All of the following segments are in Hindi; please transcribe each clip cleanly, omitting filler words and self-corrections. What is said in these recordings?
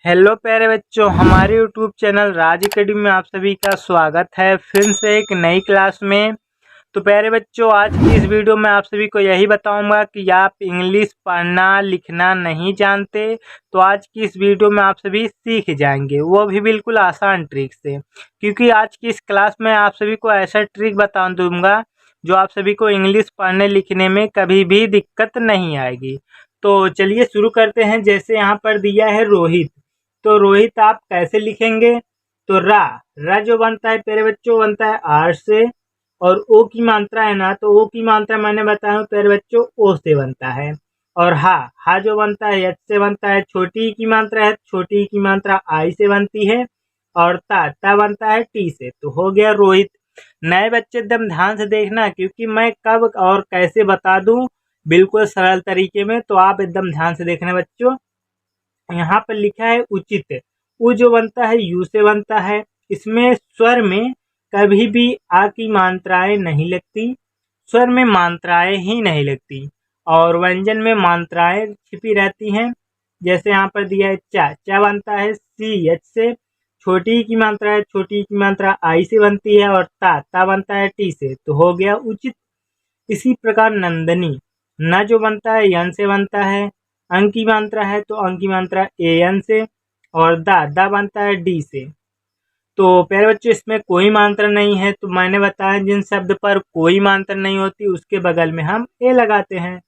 हेलो प्यारे बच्चों, हमारे यूट्यूब चैनल राज अकेडमी में आप सभी का स्वागत है फिर से एक नई क्लास में। तो प्यारे बच्चों, आज की इस वीडियो में आप सभी को यही बताऊंगा कि आप इंग्लिश पढ़ना लिखना नहीं जानते तो आज की इस वीडियो में आप सभी सीख जाएंगे, वो भी बिल्कुल आसान ट्रिक से। क्योंकि आज की इस क्लास में आप सभी को ऐसा ट्रिक बता दूंगा जो आप सभी को इंग्लिश पढ़ने लिखने में कभी भी दिक्कत नहीं आएगी। तो चलिए शुरू करते हैं। जैसे यहाँ पर दिया है रोहित, तो रोहित आप कैसे लिखेंगे? तो रा जो बनता है प्यारे बच्चों बनता है आर से, और ओ की मात्रा है ना, तो ओ की मात्रा मैंने बताया प्यारे बच्चों ओ से बनता है। और हा जो बनता है एच से बनता है। छोटी की मात्रा है, छोटी की मात्रा आई से बनती है। और ता बनता है टी से। तो हो गया रोहित। नए बच्चे एकदम ध्यान से देखना, क्योंकि मैं कब और कैसे बता दूं बिल्कुल सरल तरीके में, तो आप एकदम ध्यान से देखना बच्चों। यहाँ पर लिखा है उचित। उ जो बनता है यू से बनता है। इसमें स्वर में कभी भी आ की मात्राएं नहीं लगती, स्वर में मात्राएं ही नहीं लगती, और व्यंजन में मात्राएं छिपी रहती हैं। जैसे यहाँ पर दिया है चा बनता है सी एच से। छोटी की मात्रा है, छोटी की मात्रा आई से बनती है। और ता बनता है टी से। तो हो गया उचित। इसी प्रकार नंदनी, न जो बनता है यन से बनता है। अंक की मात्रा है तो अंक की मात्रा ए एन से। और दा बनता है डी से। तो प्यारे बच्चों, इसमें कोई मात्रा नहीं है, तो मैंने बताया जिन शब्द पर कोई मात्रा नहीं होती उसके बगल में हम ए लगाते हैं,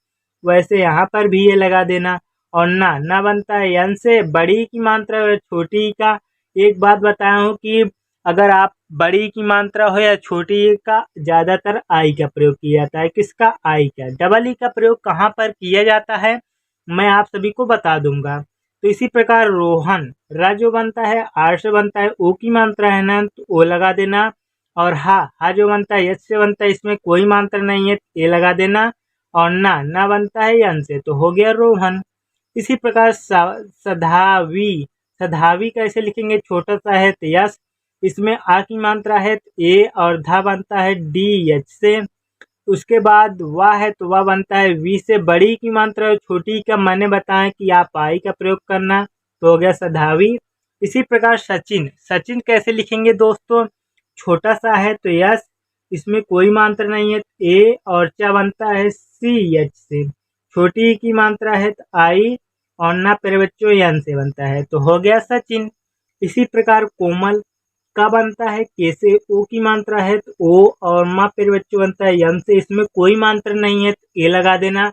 वैसे यहाँ पर भी ए लगा देना। और ना बनता है यन से। बड़ी की मात्रा और छोटी का एक बात बताया हूँ कि अगर आप बड़ी की मात्रा हो या छोटी का, ज्यादातर आई का प्रयोग किया जाता है। किसका? आई का। डबल ई का प्रयोग कहाँ पर किया जाता है मैं आप सभी को बता दूंगा। तो इसी प्रकार रोहन, र जो बनता है आर से बनता है। ओ की मात्रा है ना, तो ओ लगा देना। और हा जो बनता है एच से बनता है, इसमें कोई मात्रा नहीं है, ए लगा देना। और ना बनता है यन से। तो हो गया रोहन। इसी प्रकार सधावी, सधावी कैसे लिखेंगे? छोटा सा है तो यस, इसमें आ की मात्रा है तो ए, और धा बनता है डी एच से। उसके बाद वाह है तो वाह बनता है वी से। बड़ी की मात्रा और छोटी का मैंने बताया कि आप आई का प्रयोग करना। तो हो गया सधावी। इसी प्रकार सचिन, सचिन कैसे लिखेंगे दोस्तों? छोटा सा है तो यस, इसमें कोई मात्रा नहीं है, ए और चा बनता है सी एच से। छोटी की मात्रा है तो आई, और ना प्यारे बच्चों यन से बनता है। तो हो गया सचिन। इसी प्रकार कोमल का बनता है के से। ओ की मात्रा है तो ओ, और माँ प्यारे बच्चों बनता है यम से। इसमें कोई मात्रा नहीं है तो ए लगा देना।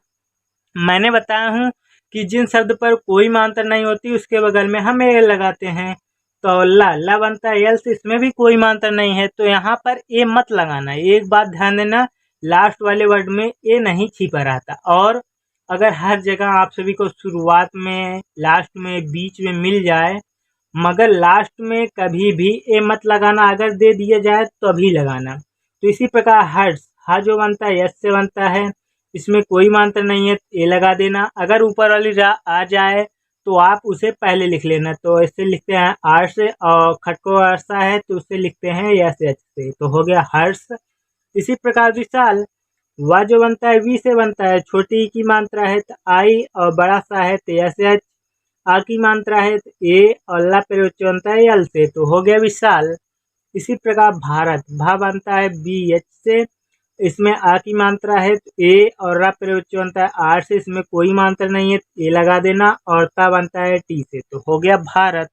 मैंने बताया हूँ कि जिन शब्द पर कोई मात्रा नहीं होती उसके बगल में हम ए लगाते हैं। तो ला बनता है यल से। इसमें भी कोई मात्रा नहीं है, तो यहाँ पर ए मत लगाना। एक बात ध्यान देना, लास्ट वाले वर्ड में ए नहीं छिपा रहता। और अगर हर जगह आप सभी को शुरुआत में, लास्ट में, बीच में मिल जाए, मगर लास्ट में कभी भी ए मत लगाना। अगर दे दिया जाए तो अभी लगाना। तो इसी प्रकार हर्ष, हा जो बनता है यस से बनता है। इसमें कोई मात्रा नहीं है, ए लगा देना। अगर ऊपर वाली रा आ जाए तो आप उसे पहले लिख लेना। तो इससे लिखते हैं आर से, और खटको अर्सा है तो उसे लिखते हैं यस एच से। तो हो गया हर्ष। इसी प्रकार विशाल, वा जो बनता है वी से बनता है। छोटी की मात्रा है तो आई, और बड़ा सा है तो यस एच। आ की मात्रा है तो ए, और ला पे बनता है यल से। तो हो गया विशाल। इसी प्रकार भारत, भा बनता है बी एच से। इसमें आ की मात्रा है तो ए, और रा पे बनता है आर से। इसमें कोई मात्रा नहीं है, ए लगा देना। और ता बनता है टी से। तो हो गया भारत।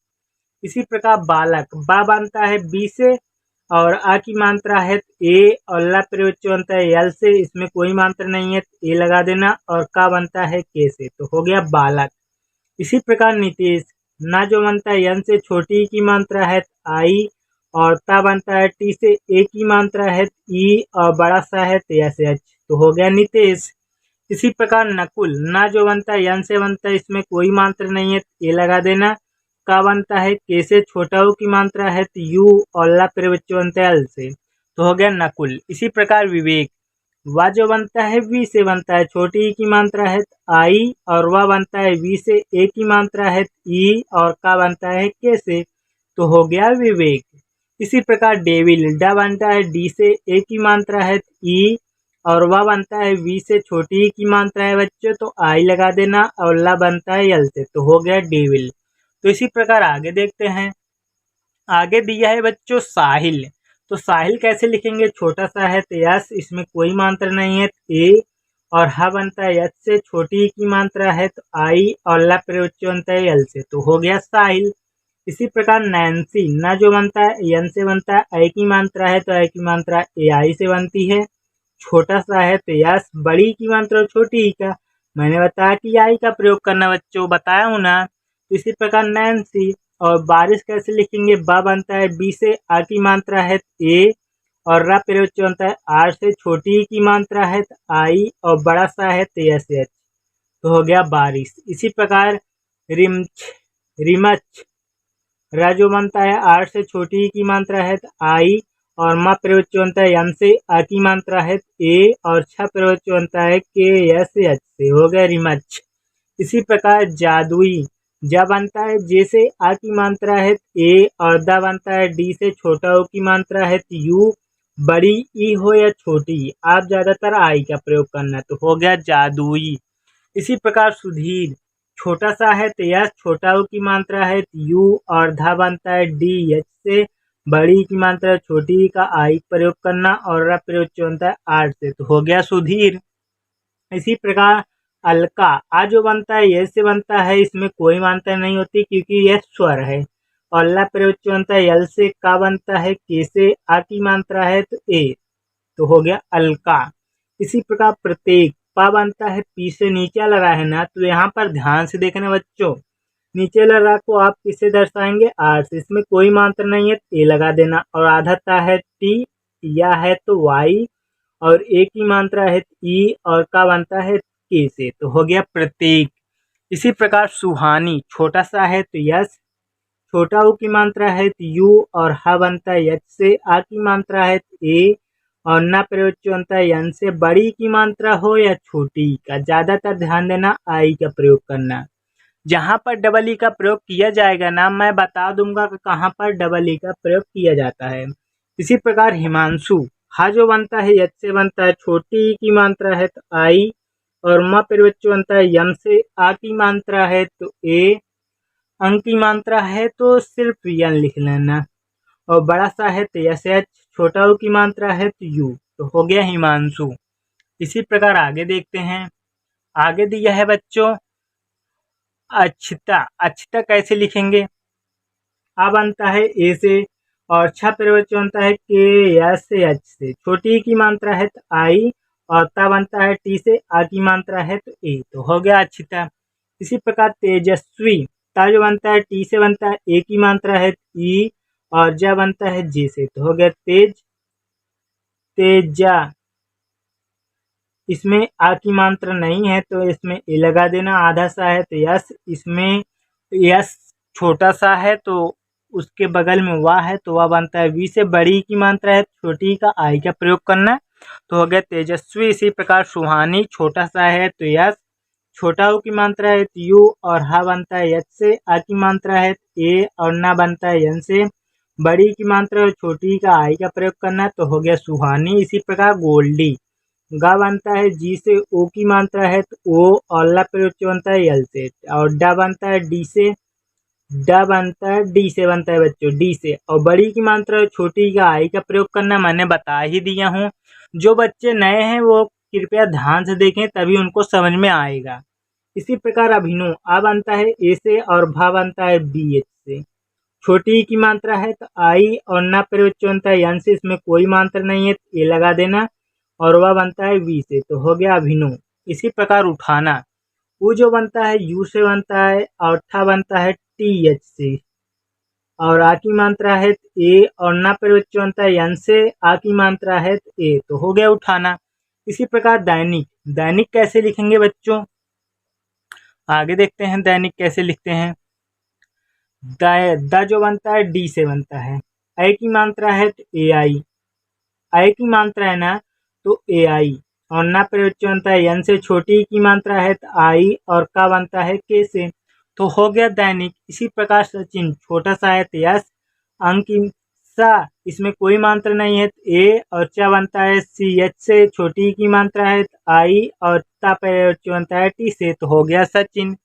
इसी प्रकार बालक, बा बनता है बी से, और आ की मात्रा है तो ए, और ला पे बनता है यल से। इसमें कोई मात्रा नहीं है तो ए लगा देना। और का बनता है के से। तो हो गया बालक। इसी प्रकार नीतीश, ना जो बनता है यन से। छोटी की मात्रा है आई, और ता बनता है टी से। ए की मात्रा है ई, और बड़ा सा है तो एस एच। तो हो गया नितेश। इसी प्रकार नकुल, ना जो बनता है यन से बनता है। इसमें कोई मात्रा नहीं है तो ए लगा देना। का बनता है के से। छोटा ऊ की मात्रा है तो यू, और ला फिर बच्चों बनता है एल से। तो हो गया नकुल। इसी प्रकार विवेक, वा जो बनता है वी से बनता है। छोटी की मात्रा है आई, और वा बनता है वी से। ए की मात्रा है ई, और का बनता है के से। तो हो गया विवेक। इसी प्रकार डेविल, डा बनता है डी से। ए की मात्रा है ई, और वा बनता है वी से। छोटी की मात्रा है बच्चों तो आई लगा देना। और ला बनता है यल से। तो हो गया डेविल। तो इसी प्रकार आगे देखते हैं। आगे दिया है बच्चों साहिल। तो साहिल कैसे लिखेंगे? छोटा सा है तो यस, इसमें कोई मात्रा नहीं है तो ए, और ह बनता है यस से, छोटी की मात्रा है तो आई, और ला प्रयोग बनता है यल से, तो हो गया साहिल। इसी प्रकार नैन्सी, न जो बनता है यन से बनता है, ऐ की मात्रा है तो ऐ की मात्रा ए आई से बनती है। छोटा सा है तो यस, बड़ी की मात्रा छोटी का, मैंने बताया कि आई का प्रयोग करना बच्चों, बताया हूं ना। तो इसी प्रकार नैन्सी। और बारिश कैसे लिखेंगे? बा बनता है बी से, आ की मात्रा है ए, और रा प्रयोग बनता है आर से, छोटी की मात्रा है तो आई, और बड़ा सा है तो एस एच, तो हो गया बारिश। इसी प्रकार रिमच, रिमच, रा जो बनता है आर से, छोटी की मात्रा है तो आई, और मा प्रयोग बनता है एम से, आ की मात्रा है ए, और छ प्रयोग बनता है के एस एच से, हो गया रिमच। इसी प्रकार जादुई, जा बनता है जे से, आ की मात्रा है ए, और दा बनता है डी से, छोटा ओ की मात्रा है यू, बड़ी ई हो या छोटी, आप ज्यादातर आई का प्रयोग करना, तो हो गया जादुई। इसी प्रकार सुधीर, छोटा सा है तो यस, छोटा ओ की मात्रा है यू, और धा बनता है डी एच से, बड़ी की मात्रा छोटी का आई प्रयोग करना, और रा प्रयोग बनता है आर से, तो हो गया सुधीर। इसी प्रकार अलका, आ जो बनता है ये से बनता है, इसमें कोई मात्रा नहीं होती क्योंकि यह स्वर है। और ला प्रयोग बनता है यल से, का बनता है के से, आ की मात्रा है तो ए, तो हो गया अलका। इसी प्रकार प्रत्येक, पा बनता है पी से, नीचे वाला रा है ना, तो यहाँ पर ध्यान से देखना बच्चों, नीचे वाला रा को आप किससे दर्शाएंगे? आर से, इसमें कोई मात्रा नहीं है ए लगा देना, और आधा ता है टी, या है तो वाई, और ए की मात्रा है ई, और का बनता है के से, तो हो गया प्रत्येक। इसी प्रकार सुहानी, छोटा सा है तो यस, छोटा ऊ की मात्रा है यू, और ह बनता है एच से, आ की मात्रा है ए, और ना प्रयोग बनता है यन से, बड़ी की मात्रा हो या छोटी का, ज्यादातर ध्यान देना आई का प्रयोग करना। जहां पर डबल ई का प्रयोग किया जाएगा ना, मैं बता दूंगा कि कहां पर डबल ई का प्रयोग किया जाता है। इसी प्रकार हिमांशु, हा जो बनता है यच से बनता है, छोटी ई की मात्रा है तो आई, और म प्रयोग बनता है यम से, आ की मात्रा है तो ए, अंक की मात्रा है तो सिर्फ यन लिख लेना, और बड़ा सा है तो एस एच, छोटा ऊ की मात्रा है तो यू, तो हो गया हिमांशु। इसी प्रकार आगे देखते हैं। आगे दिया है बच्चों अक्षता। अक्षता कैसे लिखेंगे? आ बनता है ए से, और छ प्रयोग बनता है के एस से, एच से, छोटी की मात्रा है तो आई, और ता बनता है टी से, आ की मात्रा है तो ए, तो हो गया अक्षता। इसी प्रकार तेजस्वी, ता जो बनता है टी से बनता है, ए की मात्रा है ई, और जा बनता है जे से, तो हो गया तेज, तेजा। इसमें आ की मात्रा नहीं है तो इसमें ए लगा देना, आधा सा है तो यस, इसमें यस छोटा सा है तो उसके बगल में वाह है तो वह बनता है वी से, बड़ी की मात्रा है छोटी का आई का प्रयोग करना, तो हो गया तेजस्वी। इसी प्रकार सुहानी, छोटा सा है तो यस, छोटा ऊ की मात्रा है तो यू, और हा बनता है यच से, आ की मात्रा है ए, और ना बनता है यन से, बड़ी की मात्रा है छोटी का आई का प्रयोग करना, तो हो गया सुहानी। इसी प्रकार गोल्डी, गा बनता है जी से, ओ की मात्रा है तो ओ, और ला प्रयोग बनता है यल से, और डा बनता है डी से, डा बनता है डी से बनता है बच्चों, डी से, और बड़ी की मात्रा छोटी का आई का प्रयोग करना मैंने बता ही दिया हूँ। जो बच्चे नए हैं वो कृपया ध्यान से देखें, तभी उनको समझ में आएगा। इसी प्रकार अभिनव, आ बनता है ए से, और भा बनता है बी एच से, छोटी की मात्रा है तो आई, और ना प्रयोग बनता है यन से, इसमें कोई मात्रा नहीं है तो ए लगा देना, और वह बनता है वी से, तो हो गया अभिनव। इसी प्रकार उठाना, वो जो बनता है यू से बनता है, और ठा बनता है टी एच से, और आ की मात्रा है ए, और ना प्रयोग बनता है यन से, आ की मात्रा है ए, तो हो गया उठाना। इसी प्रकार दैनिक, दैनिक कैसे लिखेंगे बच्चों? आगे देखते हैं दैनिक कैसे लिखते हैं। द जो बनता है डी से बनता है, आई की मात्रा है तो ए आई, आई की मात्रा है ना तो ए आई, और ना प्रयोग बनता है यन से, छोटी की मात्रा है तो आई, और का बनता है के से, तो हो गया दैनिक। इसी प्रकार सचिन, छोटा सा है तो यस, अंक की सा, इसमें कोई मात्रा नहीं है तो ए, और चा बनता है सी एच से, छोटी की मात्रा है तो आई, और ता प्रयोग बनता है टी से, तो हो गया सचिन।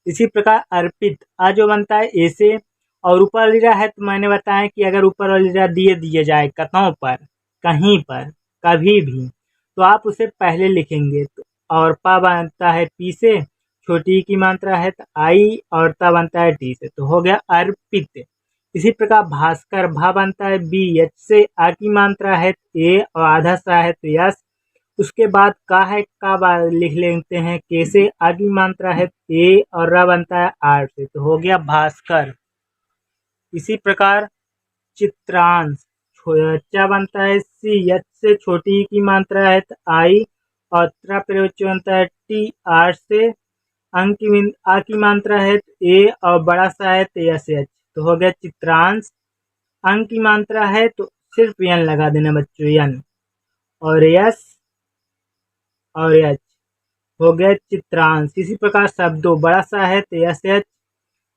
इसी प्रकार अर्पित आ जो बनता है ए से, और ऊपर वाली रा है तो मैंने बताया कि अगर ऊपर वाली रा दिए जाए कतों पर, कहीं पर, कभी भी, तो आप उसे पहले लिखेंगे। तो और पा बनता है पी से, छोटी की मात्रा है तो आई, और ता बनता है टी से, तो हो गया अर्पित। इसी प्रकार भास्कर भा बनता है बी, एच से, आ की मात्रा है ए और आधा सा है तो यस। उसके बाद का है का लिख लेते हैं के से, आ की मात्रा है ए और रा बनता है आर से, तो हो गया भास्कर। इसी प्रकार चित्रांश चा बनता है सी, एच से, छोटी की मात्रा है तो आई, और त्रा प्रयोग बनता है टी, आर से, आ की मात्रा है ए और बड़ा सा है तो एस एच, तो हो गया चित्रांश। अंक की मात्रा है तो सिर्फ यन लगा देना बच्चों, यन और यस और एच, हो गया चित्रांश। इसी प्रकार शब्दों बड़ा सा है तो एस एच,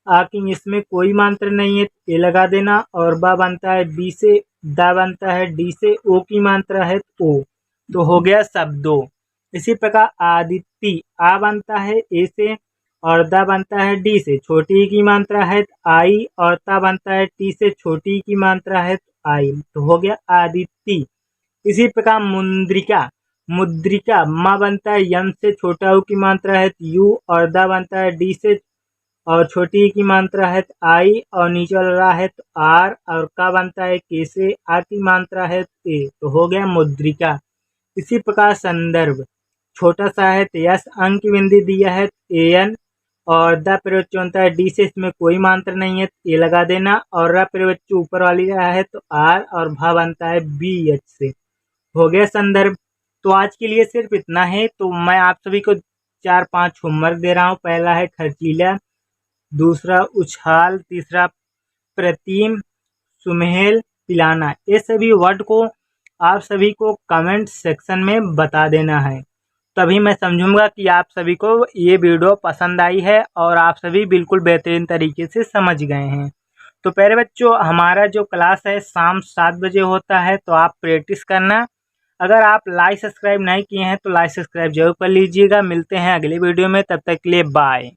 आकिन इसमें कोई मात्रा नहीं है ए लगा देना, और बा बनता है बी से, दा बनता है डी से, ओ की मात्रा है ओ, तो हो गया शब्दों। इसी प्रकार आदित्य आ बनता है ए से, और दा बनता है डी से, छोटी की मात्रा है आई, और ता बनता है टी से, छोटी की मात्रा है आई, तो हो गया आदित्य। इसी प्रकार मुद्रिका मुद्रिका मा बनता है यम से, छोटा ऊ की मात्रा है यू, और दा बनता है डी से, और छोटी की मात्रा है आई, और नीचे वाला है तो आर, और का बनता है के से, आ की मात्रा है ए, तो हो गया मुद्रिका। इसी प्रकार संदर्भ छोटा सा है तो यस, अंक की बिंदी दिया है ए एन, और द प्रयोग बनता है डी से, इसमें कोई मात्रा नहीं है तो ए लगा देना, और र प्रयोग ऊपर वाली रहा है तो आर, और भा बनता है बी एच से, हो गया संदर्भ। तो आज के लिए सिर्फ इतना है। तो मैं आप सभी को 4-5 होमवर्क दे रहा हूँ। पहला है खर्चीला, दूसरा उछाल, तीसरा प्रतिम, सुमेल, पिलाना। ये सभी वर्ड को आप सभी को कमेंट सेक्शन में बता देना है, तभी मैं समझूंगा कि आप सभी को ये वीडियो पसंद आई है और आप सभी बिल्कुल बेहतरीन तरीके से समझ गए हैं। तो प्यारे बच्चों, हमारा जो क्लास है शाम 7 बजे होता है, तो आप प्रैक्टिस करना। अगर आप लाइक सब्सक्राइब नहीं किए हैं तो लाइक सब्सक्राइब जरूर कर लीजिएगा। मिलते हैं अगले वीडियो में, तब तक के लिए बाय।